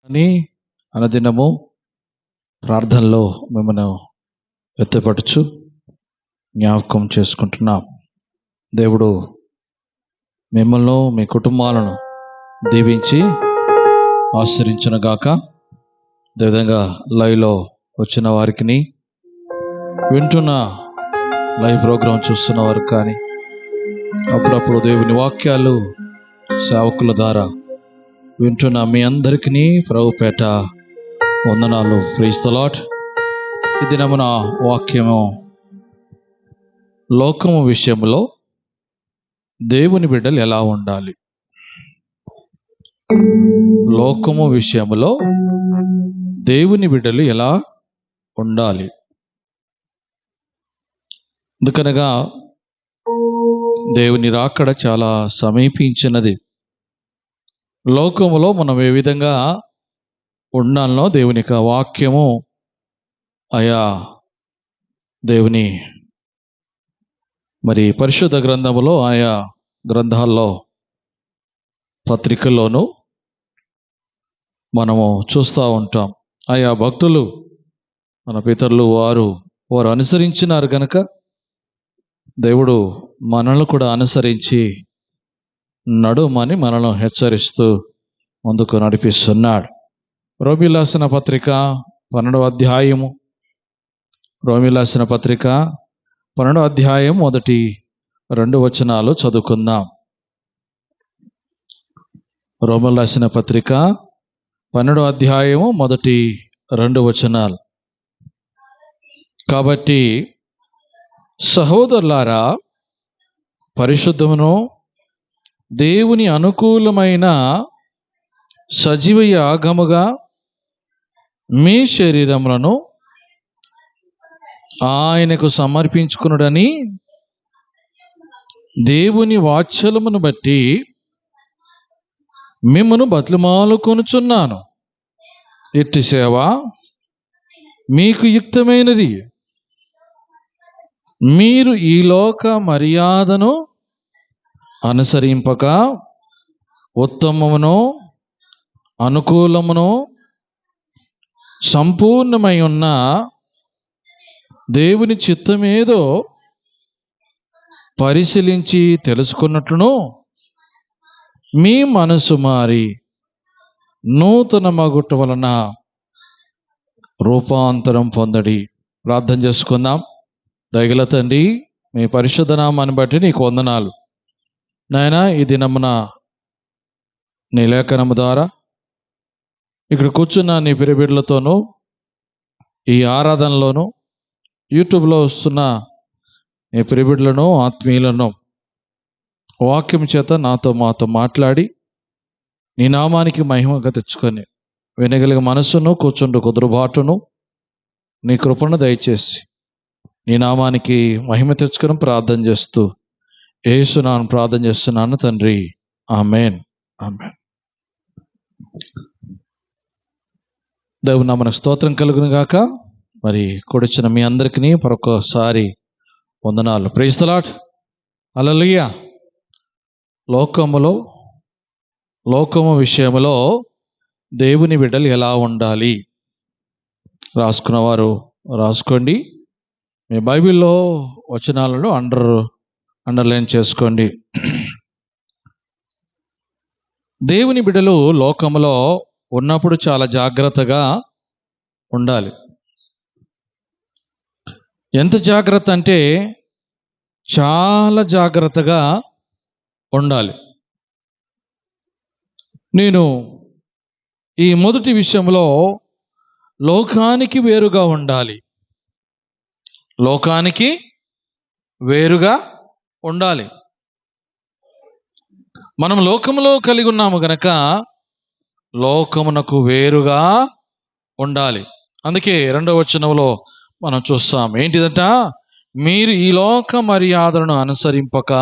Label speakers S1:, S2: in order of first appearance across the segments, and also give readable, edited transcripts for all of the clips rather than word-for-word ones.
S1: అని అనుదినము ప్రార్థనలో మిమ్మల్ని ఎత్తుపడుచు జ్ఞాపకం చేసుకుంటున్నాం. దేవుడు మిమ్మల్ని మీ కుటుంబాలను దీవించి ఆశీర్వదించునుగాక. అదేవిధంగా లైవ్లో వచ్చిన వారికి, వింటున్న లైవ్ ప్రోగ్రాం చూస్తున్న వారికి కానీ, అప్పుడప్పుడు దేవుని వాక్యాలు సేవకుల ద్వారా వింటున్న మీ అందరికీ ప్రభుపేట వందనాలు. Praise the lord. ఈ దినమున వాక్యము లోకము విషయంలో దేవుని బిడ్డలు ఎలా ఉండాలి. లోకము విషయంలో దేవుని బిడ్డలు ఎలా ఉండాలి. ఎందుకనగా దేవుని రాకడ చాలా సమీపించినది. లోకములో మనం ఏ విధంగా ఉండాలనో దేవుని యొక్క వాక్యము ఆయా దేవుని పరిశుద్ధ గ్రంథములో, ఆయా గ్రంథాల్లో, పత్రికల్లోనూ మనము చూస్తూ ఉంటాం. ఆయా భక్తులు, మన పితరులు వారు అనుసరించినారు కనుక దేవుడు మనల్ని కూడా అనుసరించి నడుమని మనల్ని హెచ్చరిస్తూ ముందుకు నడిపిస్తున్నాడు. రోమీయులకు రాసిన పత్రిక 12వ అధ్యాయము, రోమీయులకు రాసిన పత్రిక 12వ అధ్యాయం మొదటి 2 వచనాలు చదువుకుందాం. రోమీయులకు రాసిన పత్రిక 12వ అధ్యాయము మొదటి 2 వచనాలు. కాబట్టి సహోదరులారా, పరిశుద్ధమును దేవుని అనుకూలమైన సజీవ యాగముగా మీ శరీరములను ఆయనకు సమర్పించుకునుడని దేవుని వాత్సల్యమును బట్టి మిమ్మును బతిమాలుకొనుచున్నాను. ఇట్టి సేవ మీకు యుక్తమైనది. మీరు ఈ లోక మర్యాదను అనుసరింపక ఉత్తమమును అనుకూలమును సంపూర్ణమై ఉన్న దేవుని చిత్తమేదో పరిశీలించి తెలుసుకున్నట్లును మీ మనసు మారి నూతన మగుట వలన రూపాంతరం పొందడి. ప్రార్థన చేసుకుందాం. దయగల తండ్రి, మీ పరిశుద్ధ నామాన్ని బట్టి నీకు వందనాలు నాయనా. ఈ దినమున నీ లేఖనము ద్వారా ఇక్కడ కూర్చున్న నీ పిరబిడ్లతోనూ, ఈ ఆరాధనలోను, యూట్యూబ్లో వస్తున్న నీ పిరబిడ్లను, ఆత్మీయులను వాక్యం చేత మాతో మాట్లాడి నీ నామానికి మహిమగా తెచ్చుకొని వినగలిగే మనస్సును, కూర్చుండు కుదురుబాటును నీ కృపను దయచేసి నీ నామానికి మహిమ తెచ్చుకొని ప్రార్థన చేస్తూ యేసునామమున ప్రార్థన చేస్తున్నాను తండ్రి. ఆమేన్, ఆమేన్. దేవుని నామమునకు స్తోత్రం కలుగును గాక. కూడిచిన మీ అందరికీ మరొకసారి వందనాలు. Praise the Lord. హల్లెలూయా. లోకము విషయంలో దేవుని బిడ్డలు ఎలా ఉండాలి. రాసుకున్నవారు రాసుకోండి. మీ బైబిల్లో వచనాలను అండర్లైన్ చేసుకోండి. దేవుని బిడ్డలు లోకములో ఉన్నప్పుడు చాలా జాగ్రత్తగా ఉండాలి. ఎంత జాగ్రత్త అంటే చాలా జాగ్రత్తగా ఉండాలి. నేను ఈ మొదటి విషయంలో లోకానికి వేరుగా ఉండాలి. లోకానికి వేరుగా ఉండాలి. మనం లోకములో కలిగి ఉన్నాము గనక లోకమునకు వేరుగా ఉండాలి. అందుకే 2వ వచనంలో మనం చూస్తాం. ఏంటిదంట? మీరు ఈ లోక మర్యాదలను అనుసరింపక.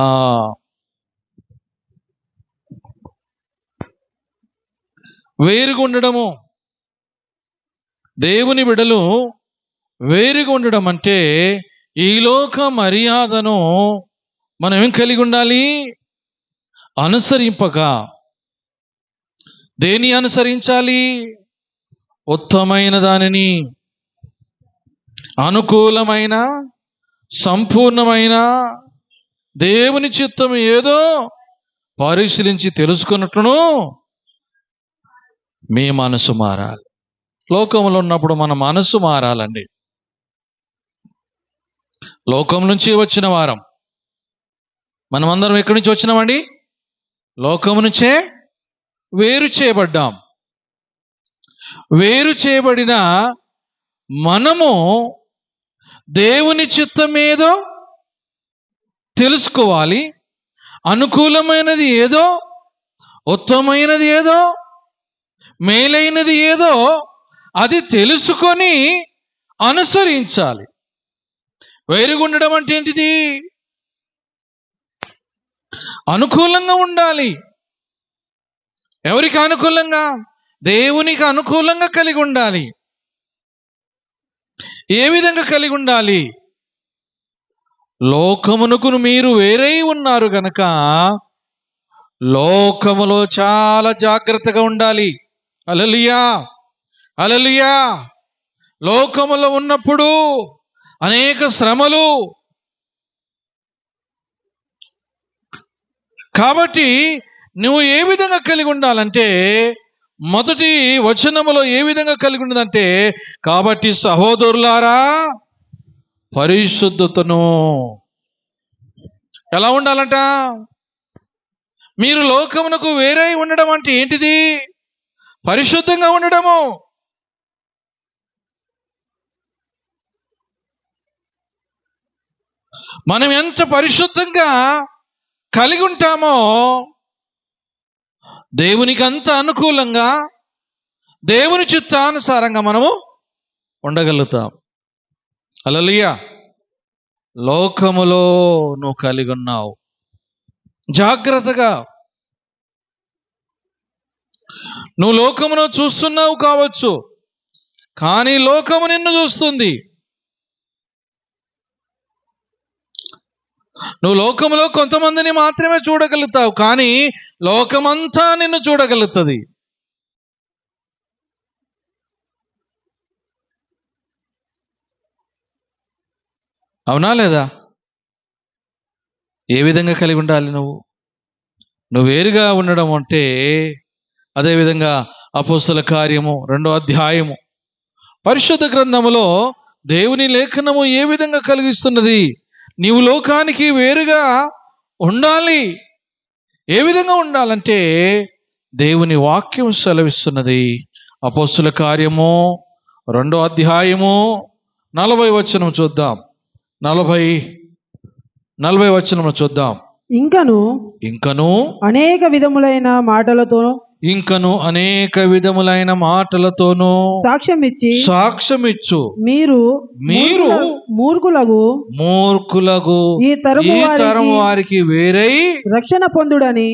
S1: వేరుగా ఉండడము, దేవుని బిడ్డలు వేరుగా ఉండడం అంటే ఈ లోక మర్యాదను మనం ఏం కలిగి ఉండాలి? అనుసరింపక. దేని అనుసరించాలి? ఉత్తమైన దానిని, అనుకూలమైన, సంపూర్ణమైన దేవుని చిత్తం ఏదో పరిశీలించి తెలుసుకున్నట్లును మీ మనసు మారాలి. లోకంలో ఉన్నప్పుడు మన మనసు మారాలండి. లోకం నుంచి వచ్చిన వారం మనమందరం ఎక్కడి నుంచి వచ్చినామండి? లోకం నుంచే వేరు చేయబడ్డాం. వేరు చేయబడిన మనము దేవుని చిత్తం ఏదో తెలుసుకోవాలి. అనుకూలమైనది ఏదో, ఉత్తమమైనది ఏదో, మేలైనది ఏదో అది తెలుసుకొని అనుసరించాలి. వేరుగా ఉండడం అంటే ఏంటిది? అనుకూలంగా ఉండాలి. ఎవరికి అనుకూలంగా? దేవునికి అనుకూలంగా కలిగి ఉండాలి. ఏ విధంగా కలిగి ఉండాలి? లోకమునకు మీరు వేరై ఉన్నారు గనక లోకములో చాలా జాగ్రత్తగా ఉండాలి. హల్లెలూయా, హల్లెలూయా. లోకములో ఉన్నప్పుడు అనేక శ్రమలు. కాబట్టి నువ్వు ఏ విధంగా కలిగి ఉండాలంటే, మొదటి వచనములో ఏ విధంగా కలిగి ఉండదంటే, కాబట్టి సహోదరులారా పరిశుద్ధతను. ఎలా ఉండాలంట? మీరు లోకమునకు వేరై ఉండడం అంటే ఏంటిది? పరిశుద్ధంగా ఉండడము. మనం ఎంత పరిశుద్ధంగా కలిగి ఉంటామో దేవునికి అంత అనుకూలంగా, దేవుని చిత్తానుసారంగా మనము ఉండగలుగుతాం. హల్లెలూయా. లోకములో నువ్వు కలిగి ఉన్నావు, జాగ్రత్తగా. నువ్వు లోకమును చూస్తున్నావు కావచ్చు, కానీ లోకము నిన్ను చూస్తుంది. నువ్వు లోకములో కొంతమందిని మాత్రమే చూడగలుగుతావు, కానీ లోకమంతా నిన్ను చూడగలుగుతుంది. అవునా లేదా? ఏ విధంగా కలిగి ఉండాలి నువ్వు వేరుగా ఉండడం అంటే? అదేవిధంగా అపోస్తల కార్యము 2వ అధ్యాయము పరిశుద్ధ గ్రంథములో దేవుని లేఖనము ఏ విధంగా కలిగిస్తున్నది? నీవు లోకానికి వేరుగా ఉండాలి. ఏ విధంగా ఉండాలంటే దేవుని వాక్యం సెలవిస్తున్నది. అపోస్తల కార్యము 2వ అధ్యాయము 40వ వచనం చూద్దాం. 40వ వచనం చూద్దాం. ఇంకను అనేక విధములైన మాటలతోనూ సాక్ష్యమిచ్చు మీరు మూర్ఖులగు ఈ తరము వారికి వేరై రక్షణ పొందుడని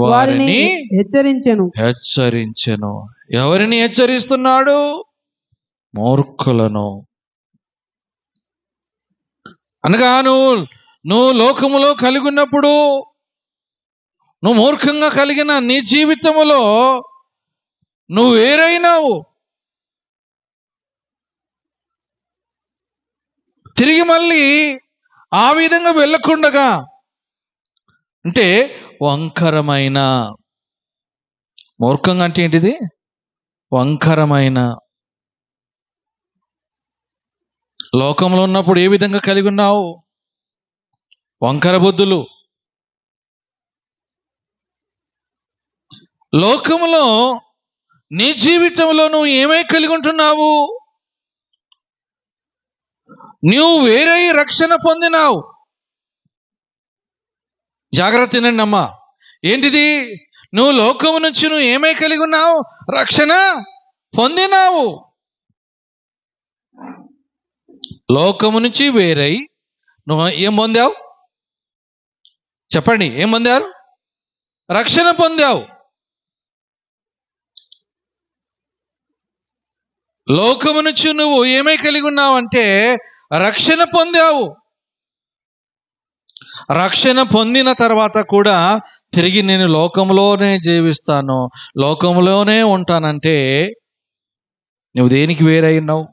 S1: వారిని హెచ్చరించెను. ఎవరిని హెచ్చరిస్తున్నాడు? మూర్ఖులను. అనగా నువ్వు లోకములో కలిగి ఉన్నప్పుడు, నువ్వు మూర్ఖంగా కలిగిన నీ జీవితములో నువ్వు వేరైనావు. తిరిగి మళ్ళీ ఆ విధంగా వెళ్ళకుండగా, అంటే వంకరమైన, మూర్ఖంగా అంటే ఏంటిది? వంకరమైన. లోకంలో ఉన్నప్పుడు ఏ విధంగా కలిగి ఉన్నావు? వంకర బుద్ధులు. లోకములో నీ జీవితంలో నువ్వు ఏమై కలిగి ఉంటున్నావు? నువ్వు వేరే రక్షణ పొందినావు. జాగ్రత్త తినండి అమ్మా. ఏంటిది? నువ్వు లోకము నుంచి నువ్వు ఏమై కలిగి ఉన్నావు? రక్షణ పొందినావు. లోకము నుంచి వేరై నువ్వు ఏం పొందావు? చెప్పండి, ఏం పొందారు? రక్షణ పొందావు. లోకము నుంచి నువ్వు ఏమై కలిగి ఉన్నావు అంటే రక్షణ పొందావు. రక్షణ పొందిన తర్వాత కూడా తిరిగి నేను లోకంలోనే జీవిస్తాను, లోకంలోనే ఉంటానంటే నువ్వు దేనికి వేరై ఉన్నావు?